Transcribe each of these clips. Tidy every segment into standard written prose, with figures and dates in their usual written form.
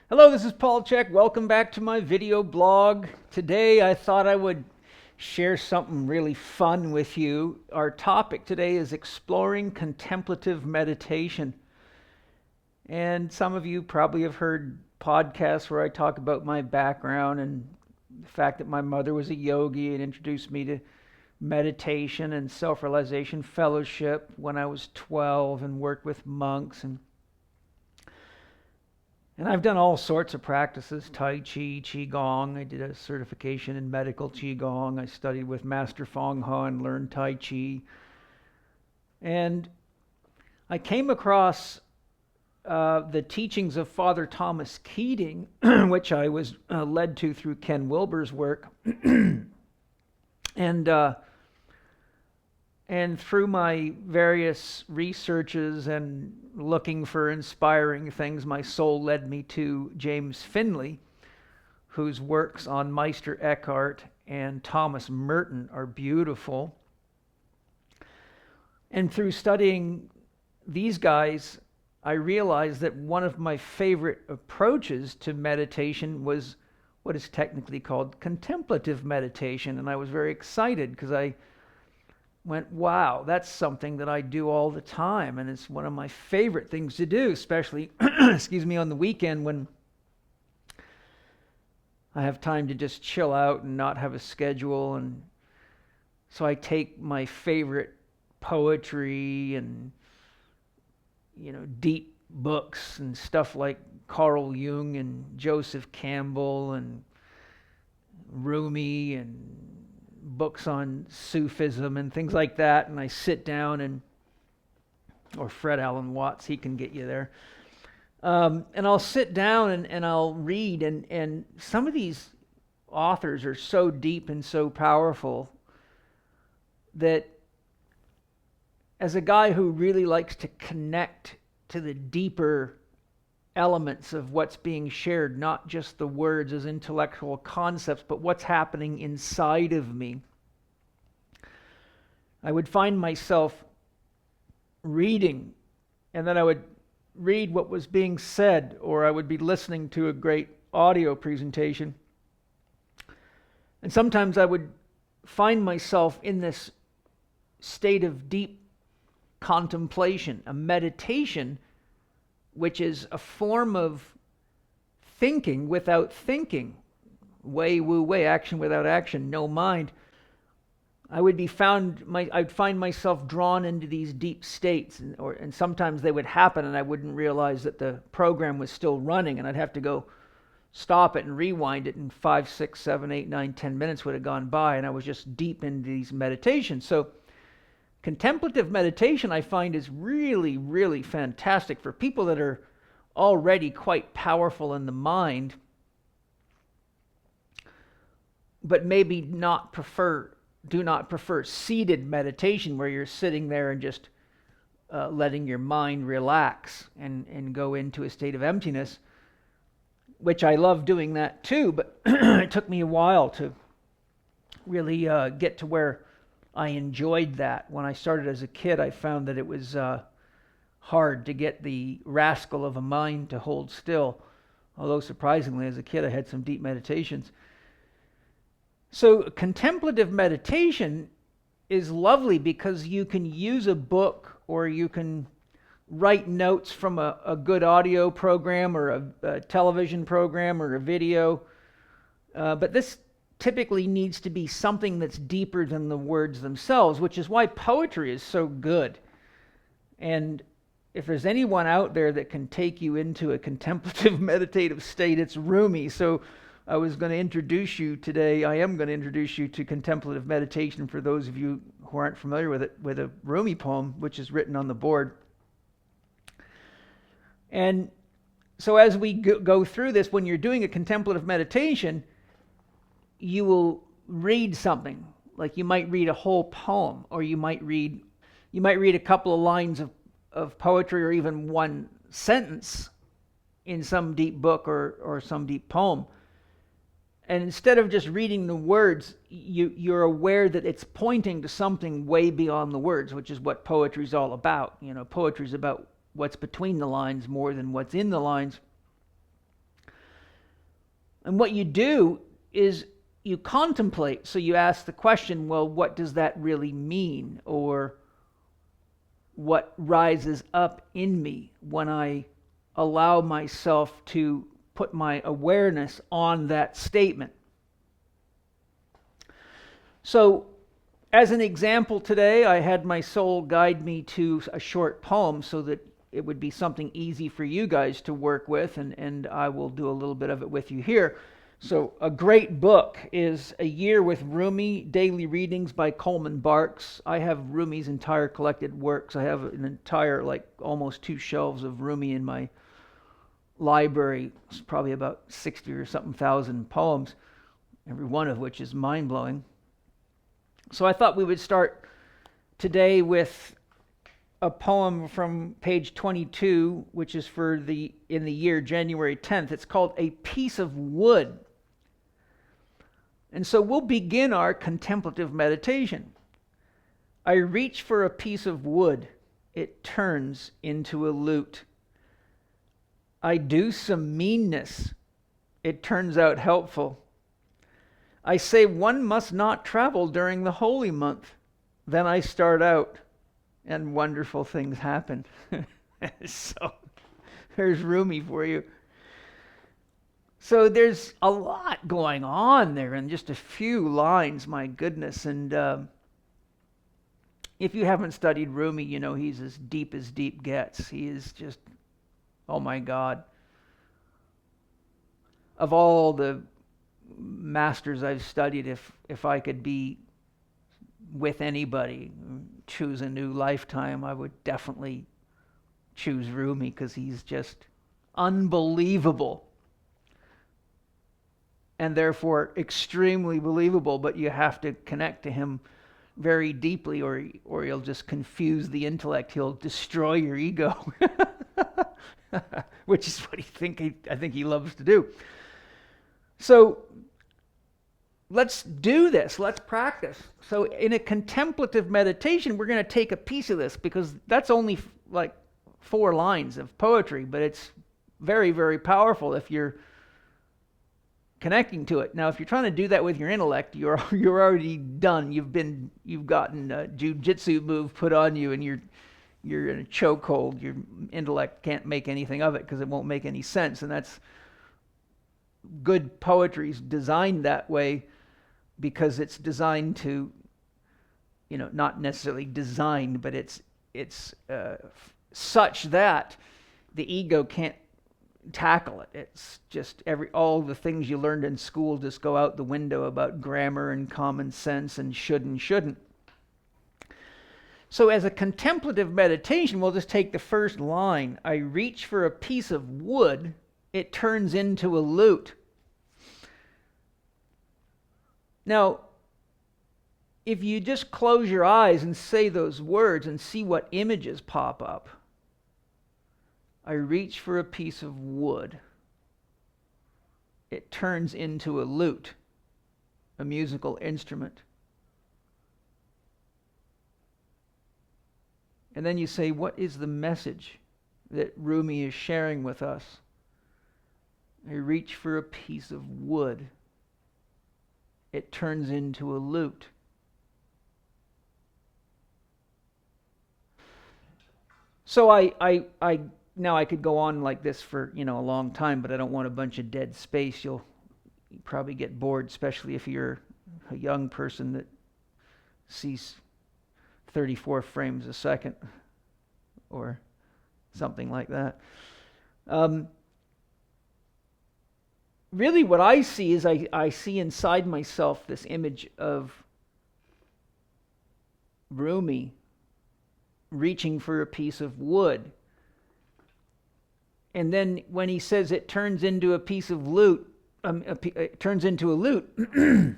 Hello, this is C.H.E.K. Welcome back to my video blog. Today I thought I would share something really fun with you. Our topic today is exploring contemplative meditation. And some of you probably have heard podcasts where I talk about my background and the fact that my mother was a yogi and introduced me to meditation and self-realization fellowship when I was 12 and worked with monks and I've done all sorts of practices, Tai Chi, Qigong. I did a certification in medical Qigong. I studied with Master Feng He and learned Tai Chi. And I came across the teachings of Father Thomas Keating, which I was led to through Ken Wilber's work. And through my various researches and looking for inspiring things, my soul led me to James Finley, whose works on Meister Eckhart and Thomas Merton are beautiful. And through studying these guys, I realized that one of my favorite approaches to meditation was what is technically called contemplative meditation. And I was very excited because I went, wow, that's something that I do all the time, and it's one of my favorite things to do, especially, on the weekend when I have time to just chill out and not have a schedule. And so I take my favorite poetry and, deep books and stuff like Carl Jung and Joseph Campbell and Rumi and books on Sufism and things like that, and I sit down or Fred Alan Watts, he can get you there. And I'll sit down and I'll read, and some of these authors are so deep and so powerful that as a guy who really likes to connect to the deeper elements of what's being shared, not just the words as intellectual concepts, but what's happening inside of me, I would find myself reading, and then I would read what was being said, or I would be listening to a great audio presentation. And sometimes I would find myself in this state of deep contemplation, a meditation, which is a form of thinking without thinking. Way, woo, way, action without action, no mind. I'd find myself drawn into these deep states, and sometimes they would happen and I wouldn't realize that the program was still running, and I'd have to go stop it and rewind it, and 5, 6, 7, 8, 9, 10 minutes would have gone by, and I was just deep into these meditations. So contemplative meditation, I find, is really, really fantastic for people that are already quite powerful in the mind, but maybe do not prefer seated meditation where you're sitting there and just letting your mind relax and go into a state of emptiness, which I love doing that too, but it took me a while to really get to where I enjoyed that. When I started as a kid, I found that it was hard to get the rascal of a mind to hold still. Although surprisingly, as a kid, I had some deep meditations. So contemplative meditation is lovely because you can use a book, or you can write notes from a good audio program or a television program or a video. But this typically needs to be something that's deeper than the words themselves, which is why poetry is so good. And if there's anyone out there that can take you into a contemplative meditative state, it's Rumi. So I am going to introduce you to contemplative meditation for those of you who aren't familiar with it, with a Rumi poem, which is written on the board. And so as we go through this, when you're doing a contemplative meditation, you will read something. Like you might read a whole poem, or you might read a couple of lines of poetry, or even one sentence in some deep book or some deep poem. And instead of just reading the words, you're aware that it's pointing to something way beyond the words, which is what poetry is all about. Poetry is about what's between the lines more than what's in the lines. And what you do is you contemplate. So you ask the question, well, what does that really mean? Or what rises up in me when I allow myself to put my awareness on that statement? So, as an example today, I had my soul guide me to a short poem so that it would be something easy for you guys to work with, and I will do a little bit of it with you here. So a great book is A Year with Rumi, Daily Readings by Coleman Barks. I have Rumi's entire collected works. I have an entire, almost 2 shelves of Rumi in my library. It's probably about 60 or something thousand poems, every one of which is mind-blowing. So I thought we would start today with a poem from page 22, which is in the year January 10th. It's called A Piece of Wood. And so we'll begin our contemplative meditation. I reach for a piece of wood. It turns into a lute. I do some meanness. It turns out helpful. I say one must not travel during the holy month. Then I start out, and wonderful things happen. So there's Rumi for you. So there's a lot going on there in just a few lines, my goodness. And if you haven't studied Rumi, you know he's as deep gets. He is just, oh my God. Of all the masters I've studied, if I could be with anybody, choose a new lifetime, I would definitely choose Rumi, because he's just unbelievable. And therefore extremely believable, but you have to connect to him very deeply, or he'll just confuse the intellect. He'll destroy your ego, which is what I think he loves to do. So let's do this. Let's practice. So in a contemplative meditation, we're going to take a piece of this, because that's only 4 lines of poetry, but it's very, very powerful if you're connecting to it. Now, if you're trying to do that with your intellect, you're already done. You've gotten a jujitsu move put on you, and you're in a chokehold. Your intellect can't make anything of it because it won't make any sense. And that's good poetry's designed that way, because it's designed to, not necessarily designed, but it's such that the ego can't tackle it. It's just all the things you learned in school just go out the window about grammar and common sense and should and shouldn't. So as a contemplative meditation, we'll just take the first line. I reach for a piece of wood. It turns into a lute. Now, if you just close your eyes and say those words and see what images pop up. I reach for a piece of wood. It turns into a lute, a musical instrument. And then you say, what is the message that Rumi is sharing with us? I reach for a piece of wood. It turns into a lute. So now I could go on like this for, a long time, but I don't want a bunch of dead space. You'll probably get bored, especially if you're a young person that sees 34 frames a second or something like that. Really what I see is I see inside myself this image of Rumi reaching for a piece of wood. And then when he says it turns into a piece of lute, it turns into a lute,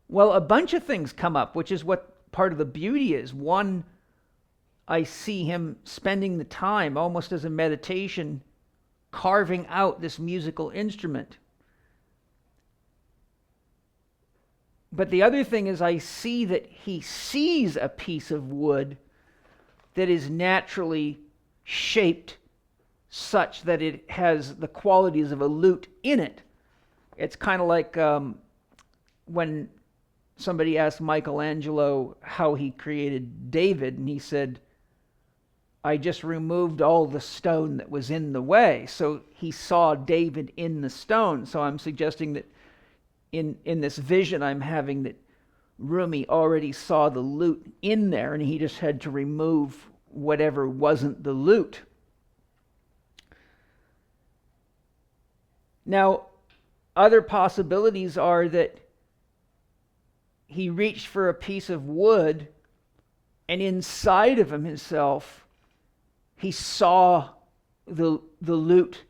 well, a bunch of things come up, which is what part of the beauty is. One, I see him spending the time, almost as a meditation, carving out this musical instrument. But the other thing is I see that he sees a piece of wood that is naturally shaped such that it has the qualities of a lute in it. It's kind of like when somebody asked Michelangelo how he created David, and he said, I just removed all the stone that was in the way. So he saw David in the stone. So I'm suggesting that in this vision I'm having, that Rumi already saw the lute in there, and he just had to remove whatever wasn't the lute. Now, other possibilities are that he reached for a piece of wood, and inside of himself, he saw the lute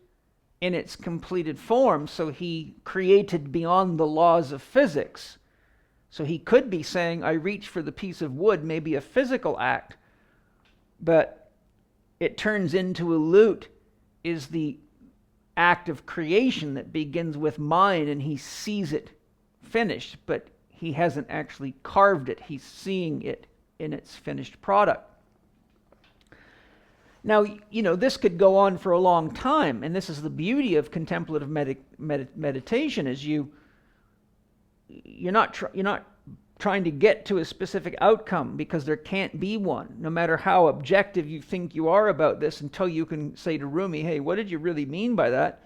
in its completed form, so he created beyond the laws of physics. So he could be saying, I reach for the piece of wood, maybe a physical act, but it turns into a lute is the act of creation that begins with mind, and he sees it finished, but he hasn't actually carved it. He's seeing it in its finished product. Now, this could go on for a long time, and this is the beauty of contemplative meditation, is you're not trying to get to a specific outcome, because there can't be one, no matter how objective you think you are about this, until you can say to Rumi, hey, what did you really mean by that?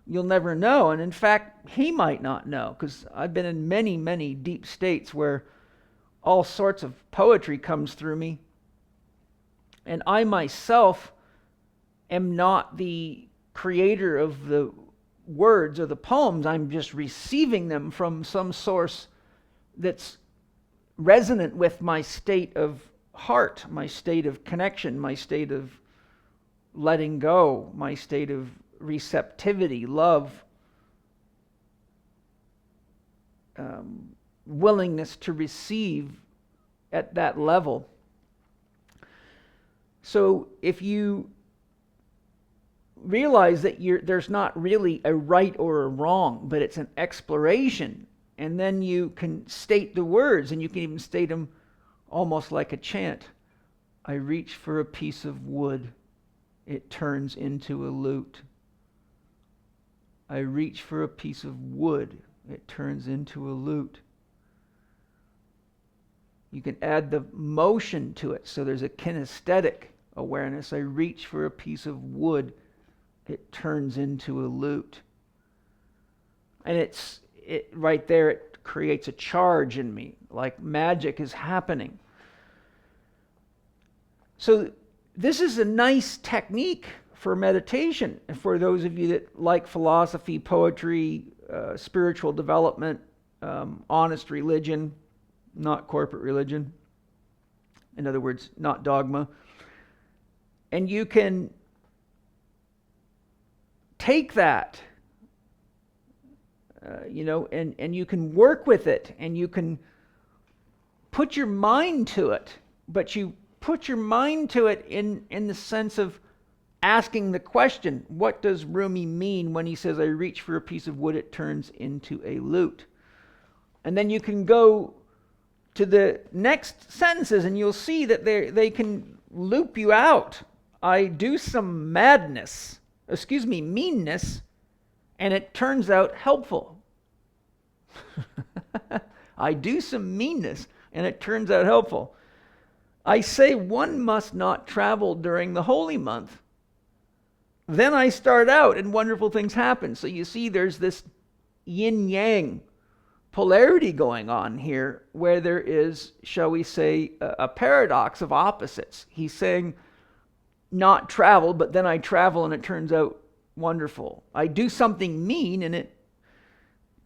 You'll never know. And in fact, he might not know, because I've been in many, many deep states where all sorts of poetry comes through me, and I myself am not the creator of the words or the poems. I'm just receiving them from some source that's resonant with my state of heart, my state of connection, my state of letting go, my state of receptivity, love, willingness to receive at that level. So if you realize that there's not really a right or a wrong, but it's an exploration, and then you can state the words, and you can even state them almost like a chant. I reach for a piece of wood, it turns into a lute. I reach for a piece of wood, it turns into a lute. You can add the motion to it, so there's a kinesthetic awareness. I reach for a piece of wood, it turns into a lute. And it right there, it creates a charge in me, like magic is happening. So this is a nice technique for meditation, and for those of you that like philosophy, poetry, spiritual development, honest religion, not corporate religion. In other words, not dogma. And you can take that, and you can work with it, and you can put your mind to it, but you put your mind to it in the sense of asking the question, what does Rumi mean when he says, I reach for a piece of wood, it turns into a lute? And then you can go to the next sentences, and you'll see that they can loop you out. I do some meanness, and it turns out helpful. I do some meanness, and it turns out helpful. I say one must not travel during the holy month. Then I start out, and wonderful things happen. So you see, there's this yin-yang polarity going on here, where there is, shall we say, a paradox of opposites. He's saying, not travel, but then I travel and it turns out wonderful. I do something mean and it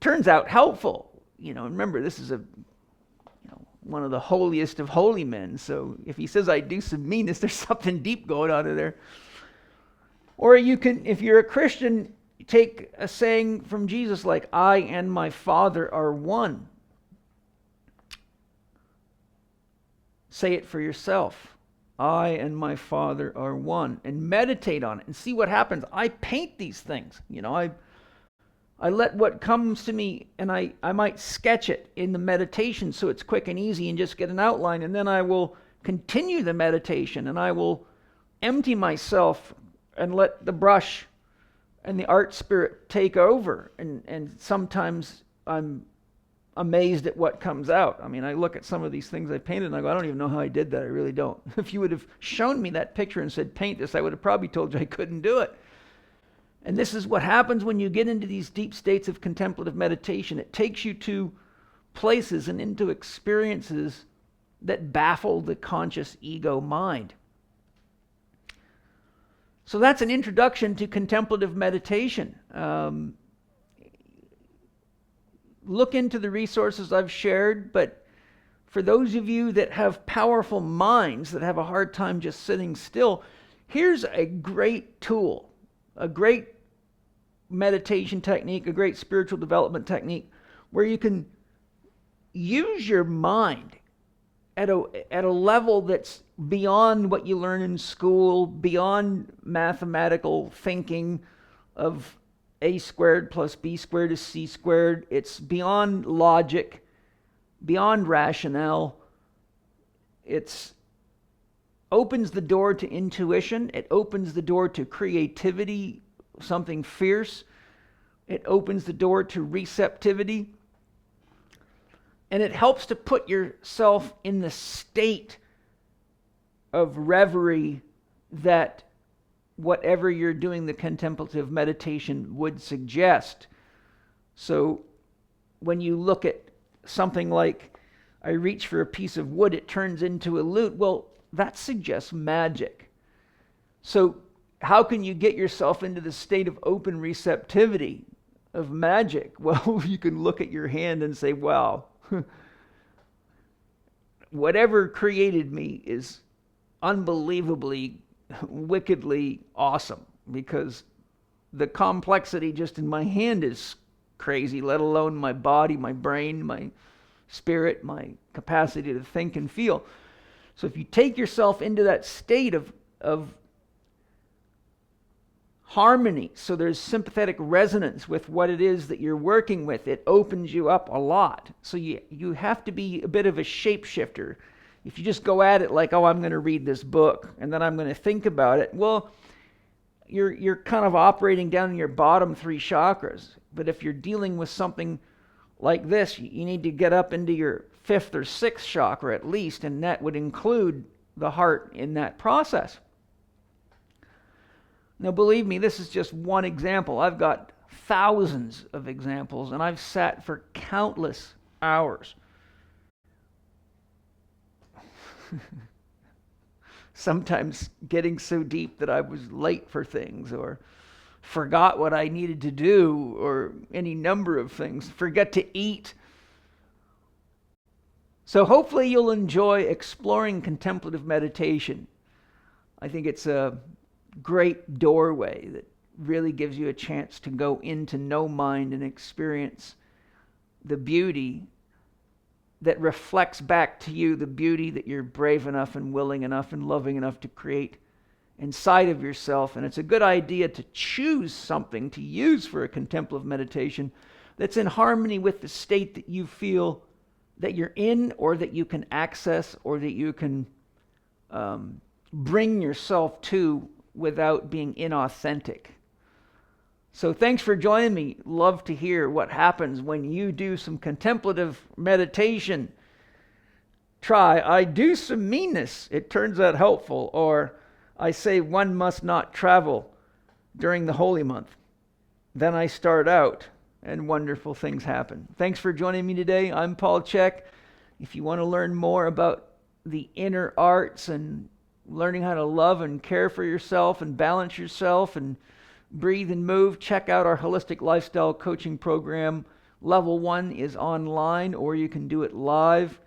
turns out helpful. Remember, this is one of the holiest of holy men. So if he says I do some meanness, there's something deep going on in there. Or you can, if you're a Christian, take a saying from Jesus like, I and my Father are one. Say it for yourself. I and my Father are one. And meditate on it and see what happens. I paint these things. I let what comes to me, and I might sketch it in the meditation so it's quick and easy and just get an outline. And then I will continue the meditation, and I will empty myself and let the brush and the art spirit take over. And sometimes I'm amazed at what comes out. I mean, I look at some of these things I painted and I go, I don't even know how I did that. I really don't. If you would have shown me that picture and said, paint this, I would have probably told you I couldn't do it. And this is what happens when you get into these deep states of contemplative meditation. It takes you to places and into experiences that baffle the conscious ego mind. So that's an introduction to contemplative meditation. Look into the resources I've shared, but for those of you that have powerful minds that have a hard time just sitting still, here's a great tool, a great meditation technique, a great spiritual development technique where you can use your mind at a level that's beyond what you learn in school, beyond mathematical thinking of a squared plus b squared is c squared. It's beyond logic, beyond rationale. It opens the door to intuition. It opens the door to creativity, something fierce. It opens the door to receptivity. And it helps to put yourself in the state of reverie that whatever you're doing the contemplative meditation would suggest. So when you look at something like, I reach for a piece of wood, it turns into a lute, well, that suggests magic. So how can you get yourself into the state of open receptivity of magic? Well, you can look at your hand and say, wow, whatever created me is unbelievably, wickedly awesome, because the complexity just in my hand is crazy, let alone my body, my brain, my spirit, my capacity to think and feel. So if you take yourself into that state of harmony, so there's sympathetic resonance with what it is that you're working with, it opens you up a lot. So you have to be a bit of a shapeshifter. If you just go at it like, oh, I'm going to read this book and then I'm going to think about it, well, you're kind of operating down in your bottom three chakras. But if you're dealing with something like this, you need to get up into your fifth or sixth chakra at least, and that would include the heart in that process. Now, believe me, this is just one example. I've got thousands of examples, and I've sat for countless hours. Sometimes getting so deep that I was late for things, or forgot what I needed to do, or any number of things. Forget to eat. So hopefully you'll enjoy exploring contemplative meditation. I think it's a great doorway that really gives you a chance to go into no mind and experience the beauty that reflects back to you the beauty that you're brave enough and willing enough and loving enough to create inside of yourself. And it's a good idea to choose something to use for a contemplative meditation that's in harmony with the state that you feel that you're in, or that you can access, or that you can bring yourself to without being inauthentic. So thanks for joining me. Love to hear what happens when you do some contemplative meditation. Try, I do some meanness, it turns out helpful. Or I say one must not travel during the holy month. Then I start out and wonderful things happen. Thanks for joining me today. I'm Paul C.H.E.K. If you want to learn more about the inner arts and learning how to love and care for yourself and balance yourself and breathe and move, check out our Holistic Lifestyle Coaching Program. Level 1 is online, or you can do it live.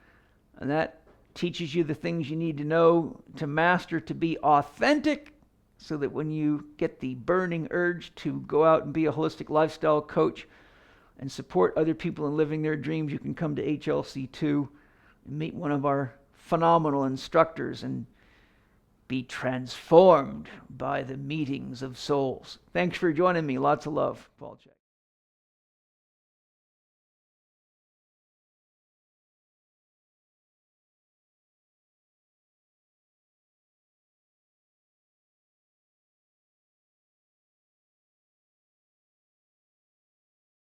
And that teaches you the things you need to know to master, to be authentic, so that when you get the burning urge to go out and be a holistic lifestyle coach and support other people in living their dreams, you can come to HLC2 and meet one of our phenomenal instructors and be transformed by the meetings of souls. Thanks for joining me. Lots of love. Paul C.H.E.K.